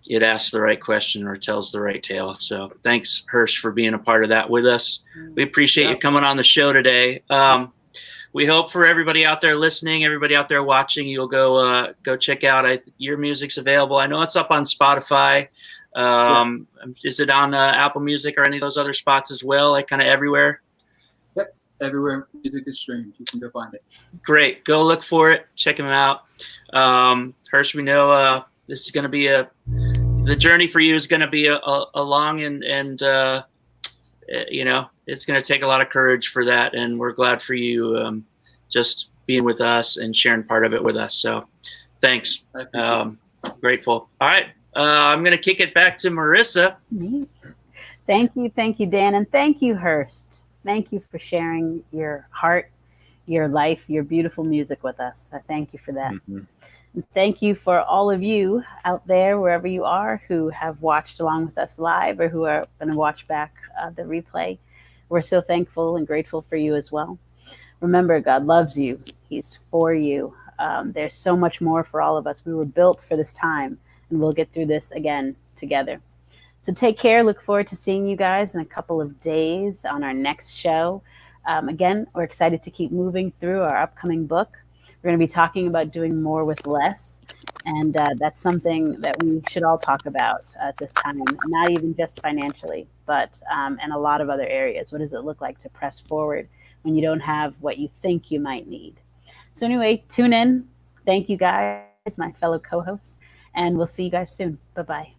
I: it asks the right question or tells the right tale. So thanks, Hirsch, for being a part of that with us. We appreciate you coming on the show today. We hope for everybody out there listening, everybody out there watching, you'll go check out your music's available. I know it's up on Spotify. Is it on Apple Music or any of those other spots as well? Like kind of everywhere?
J: Yep, everywhere music is streamed. You can go find it.
I: Great. Go look for it. Check him out. Hirsch, we know this is going to be the journey for you is going to be a long and it's going to take a lot of courage for that. And we're glad for you just being with us and sharing part of it with us. So thanks. Grateful. All right. I'm going to kick it back to Marissa.
B: Thank you, Dan, and thank you, Hurst. Thank you for sharing your heart, your life, your beautiful music with us. I thank you for that.
D: Mm-hmm.
B: And thank you for all of you out there, wherever you are, who have watched along with us live or who are going to watch back the replay. We're so thankful and grateful for you as well. Remember, God loves you. He's for you. There's so much more for all of us. We were built for this time, and we'll get through this again together. So take care. Look forward to seeing you guys in a couple of days on our next show. Again, we're excited to keep moving through our upcoming book. We're going to be talking about doing more with less. And that's something that we should all talk about at this time, not even just financially, but in a lot of other areas. What does it look like to press forward when you don't have what you think you might need? So anyway, tune in. Thank you guys, my fellow co-hosts, and we'll see you guys soon. Bye-bye.